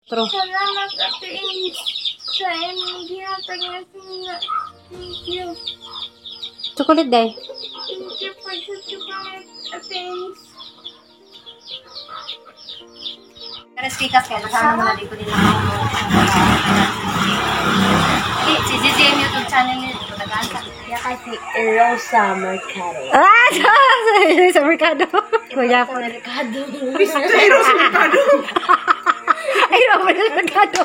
Pro. Salamat Ate Ings sa inyong gihatag na sila. Thank you. Chocolate day. Thank you for the chocolate, Ate Ings. Pero stikas kaya nasama mo na dito din ako. Si JJM YouTube channel niya. Nag-aansa. Kaya kasi Rosa Mercado. ah! Sa Mercado. Kuya po. Mercado. Rosa Mercado. Ay, Rosa Mercado.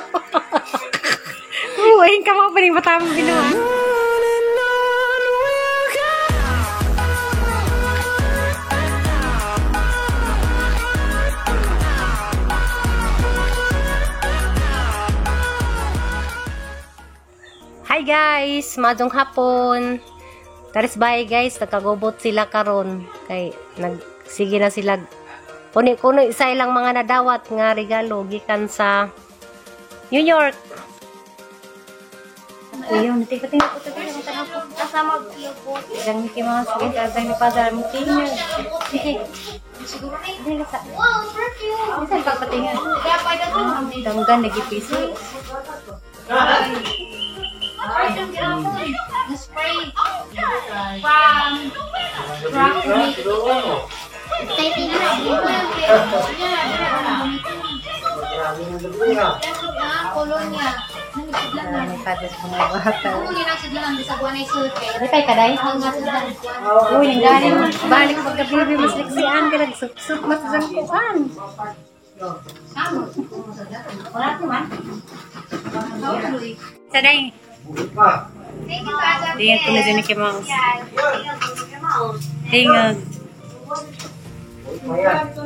Uy, ka mo pa rin matamang ginawa. Hi guys, madong hapon. Taris bahay guys, nagkagubot sila karon kay sige na sila kuno isa ilang mga nadawat nga regalo gikan sa New York. Ayun, tingko ko Kasama po. Yang Mickey Mouse, guys, ang nipadala mo tingin. Sige. Siguro na Dili sa. wow, perfume. Isa pagpatingin. Dapat ito. Danggan nagipiso. Perfume ginapoy. Na-spray. From Tay tingnan na. Kolonya. May padas ko mga bata. Hindi na sidlan sa buwan ay sulke. Di kay kaday? Ang masidlan. Uy, ang galing. Balik pagka-baby, mas liksian ka nagsuksuk matsangkuan. Wala ko man. Saday. Thank you, Ate. Tingnan ko na dyan ni Mickey Mouse. Tingnan.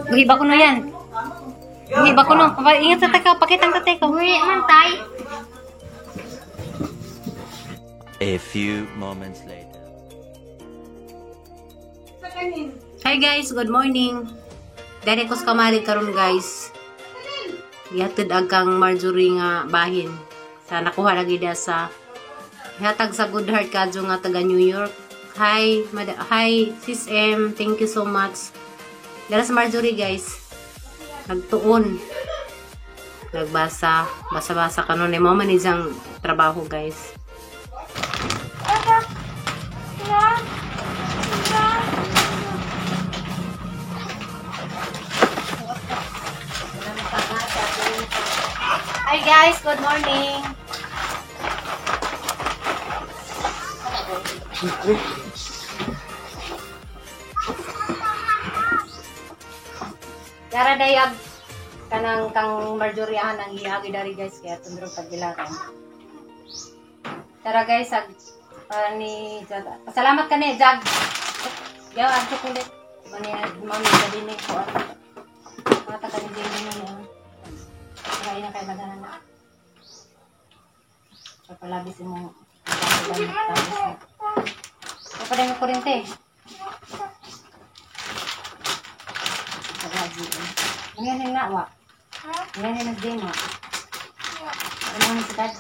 Buhiba ko na yan. Buhiba ko na. Ingat sa takaw. Pakitang ka tekaw. Uy, man tay. A few moments later. Hi guys, good morning. Dere ko sa kamari karon guys. Gihatid agang Marjorie nga bahin. Sa nakuha lagi da sa hatag sa Good Heart kadyo nga taga New York. Hi, hi Sis M, thank you so much. Dara sa Marjorie guys. Nagtuon. Nagbasa, basa-basa kanon ni mo man isang trabaho guys. Hi guys, good morning. Yara dayag kanang kang Marjoriehan ang ihagi dari guys kaya tundro pagbilaran. Tara guys, ni Jag. Salamat ka ni Jag. Yaw ang chocolate. Mami dali ni ko. Mata ka ni Jenny ni. Kaya na kayo naghanan na. Papalabis mo. Papaday mo kurente. Ngayon yung nawa. Ngayon yung nagdema. Ano ang sikad?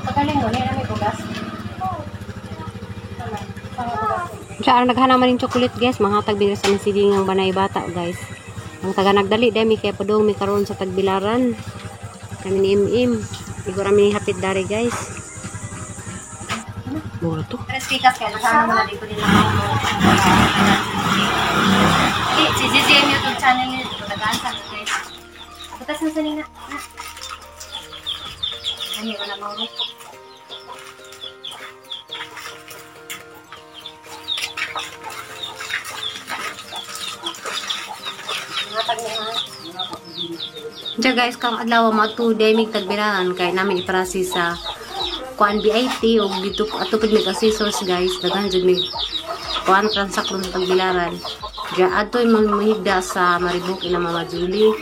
Pagaling mo, niya na may bugas. Siya ang naghanaman ng chocolate guys, mga tagbigas sa nasilingang banay bata guys. Ang taga nagdali demi kaya podong may karon sa tagbilaran. Kami ni Im. Siguro kami ni hapit dari guys. Mura to. Respikas kaya nasama mo na dito din ako. Si JJM YouTube channel niya dito nag-aansa guys. Butas na sanina. Ano yun na mauro? Diyan guys, kang adlaw mga 2 day mig tagbilaran kay namin i-process sa kuan BIT o dito ato pud mig assessors guys, daghan jud mig kuan transaksyon sa tagbilaran. Diyan ato imong mahigda sa Maribok ina Mama Julie.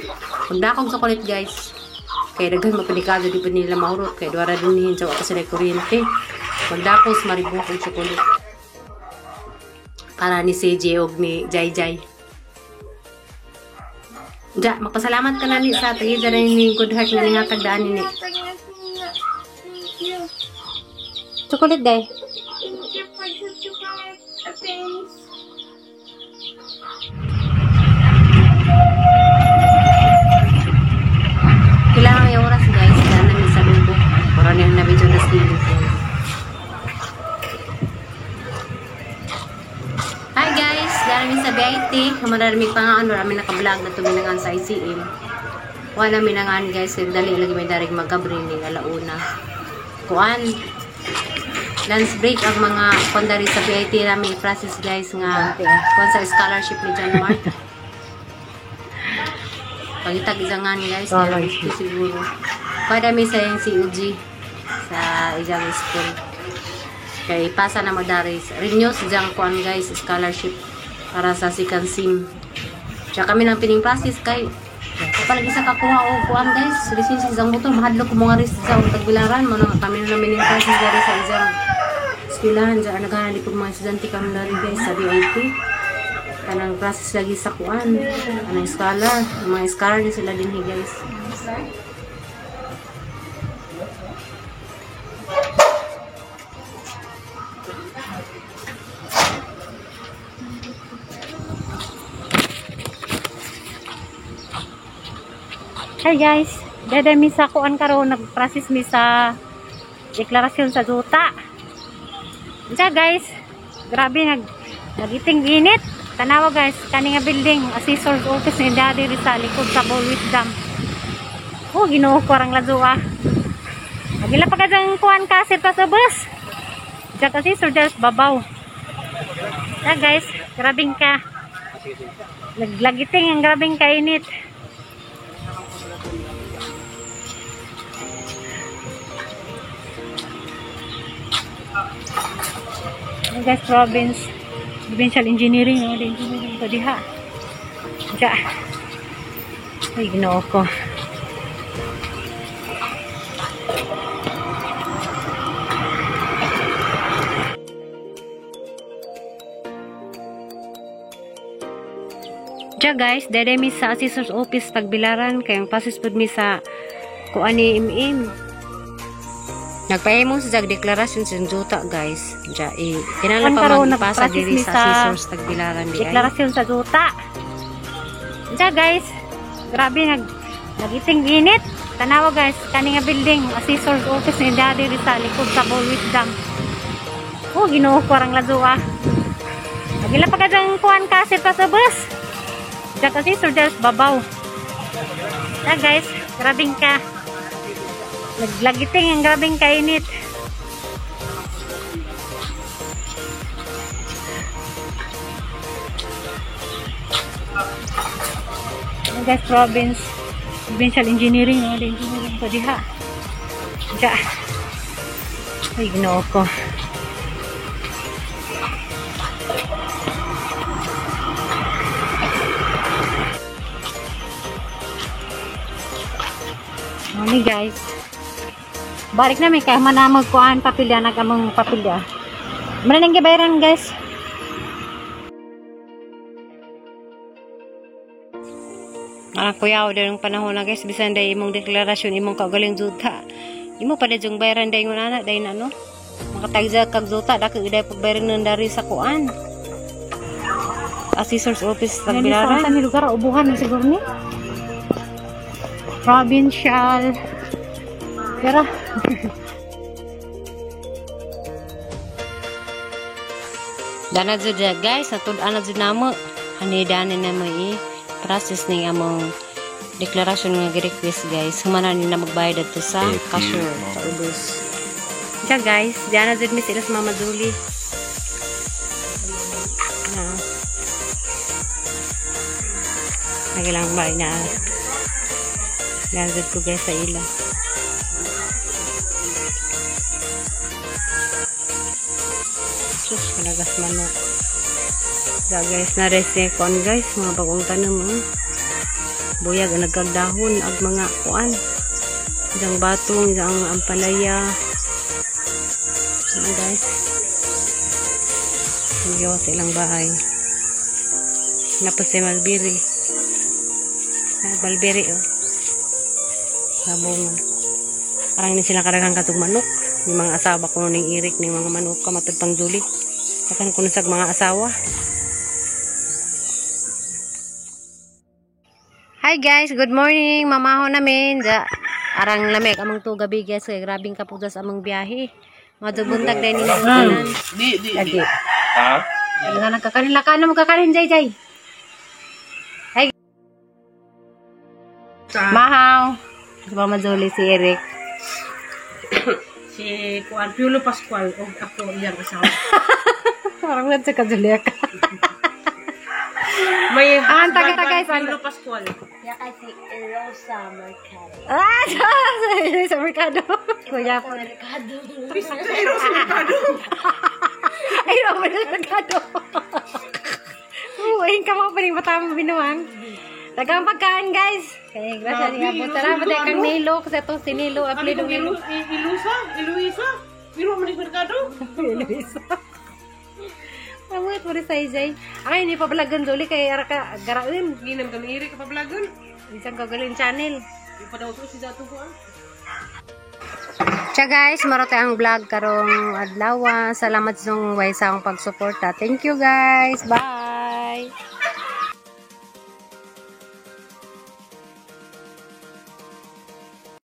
Pagdakog sa kulit guys. Kay daghan mapanikado di pa nila mahurot kay duara din nihin sa wakas na kuryente. Pagdakos Maribok og chocolate. Para ni CJ og ni Jai. Ja, magpasalamat ka na ni sa tagida na ni Good Heart nga ningatag daan ni. Gihatag niya sila. Thank you. Chocolate day. Thank you for the chocolate. Thanks. Kailangan yung oras guys, dahil namin sa lubok. Para niya na video na sila. Hi guys, dahil namin sa BIT. Madarami pa nga ano, namin naka-vlog na tuminangan sa ICM. Kuha namin na nga guys, dali lagi may darig magkabring alauna. Kuan, lunch break ang mga kondari sa BIT namin process guys nga kuan sa scholarship ni John Mark. Pagitag isangan guys, gusto siguro. Pada mi sa yung CUG sa isang school. Kaya ipasa na madaris. Renew sa diyang kuan guys, scholarship para sa second sim. Tsaka kami ng pining process kay kapag isa kakuha o kuan guys, lisensya sa isang motor, mahadlok ko mga ris sa tagbilaran mo na kami na namin yung process dari sa isang eskwelahan. Diyan naghanali ko mga estudyante kami na rin guys sa BIT. Kanang process lagi sa kuan, kanang scholar, mga scholar din sila din guys. Hi guys, dada mi sa kuan karon nag-process mi sa deklarasyon sa Zuta. Diyan guys, grabe nagiting init. Tanawa guys, kani nga building, assessor's office ni Daddy Rizal, likod sa Bullwit Dam. Oh, ginoo ko arang ladua. Agila pa kadang kuan kasit pa sa bus. Diyan assessor just babaw. Ah guys, grabing ka. Naglagiting ang grabing kainit. Ah guys, provincial engineering, no? Engineering ko diha. Diya. Ay, ginoo ko. Diya guys, dede mi sa assessor's office pagbilaran, kayang pasis pod mi sa kuan ni im. Nagpahimong sa deklarasyon sa Zuta guys. Diya, kinala pa magpasa diri sa assessors tagbilaran di. Deklarasyon sa Zuta. Diya guys, grabe nagiting init. Tanawa guys, kani nga building, assessor's office ni Daddy Rizal, likod sa Bullwit Dam. Oh, ginoo ko arang ladua. Agila pa kadang kuan kasit pa sa bus. Diya kasi just babaw. Diya guys, grabing ka. Naglagiting ang grabing kainit. Guys, provincial engineering, no? Engineering ko diha. Diya. Ay, ginoo ko. Ano guys, balik namin kaya manamag kuhaan papilya, nagamang papilya. Maraming gibayaran guys. Kuyaw din yung panahon na guys, bisan day imong deklarasyon, imong kaugaling Zuta. Imo pa yung bayaran day ngon anak, day na no? Makatagza kag Zuta, dako iday pagbayaran ng dari sa kuan. Assessor's office tagbilaran. Sa lugar, ubuhan na siguro ni. Provincial. Pero dana jud guys, atud ana jud namo. Ani dana na may process ning among deklarasyon nga gi-request guys. Humana ni na magbayad adto sa cashier sa ubos. Diya guys, dana jud mi sila sa Mama Julie. Nagilang bay na. Nandun ko guys sa ila. Sus, kanagas manok. So guys, na-rest kon guys, mga bagong tanong mo. Buyag ang nagkagdahon ag mga kuan. Isang batong, isang ampalaya. Guys. Nagyawa sa ilang bahay. Napos si Malbiri. Malbiri, oh. Sabong. Parang hindi sila karagang katong manok. Yung mga asawa ko ning irik ning mga manok kamatod pang Juli. Sakan ko sa mga asawa. Hi guys, good morning. Mamaho namin. Arang lamig among to gabi guys. Kaya grabing kapugas among biyahe. Madubuntag din yung kanan. Di. Ha? Ano na nagkakanin? Laka na magkakanin, Jay. Hi. Mahaw. Si Mama Jolie, si Eric. Si Juan Piolo Pascual o ako iyang asawa. Parang nasa kajuliak. May Taga guys. Piolo Pascual. Ya kasi Rosa Mercado. Sa merkado. Kuya po. Mercado. Pero sa merkado. Ay, naman sa merkado. Ayun ka mga paling matamang binuang. Tagang pagkaan guys. Kaya grasya niya po. Salamat ay kang Nilo. Kasi itong si Nilo. Ano Apelido kung Nilo. Eloisa? Pero mo ni merkado? Eloisa. Mamuit mo rin sa Ijay. Ay, hindi pa palagan Jolie. Kaya araka garain. Ginam kami iri ka pablagon. Isang kagaling channel. Di pa daw to si Dato ko. Siya guys, marote ang vlog karong adlaw. Salamat sa way sa akong pagsuporta. Thank you guys. Bye.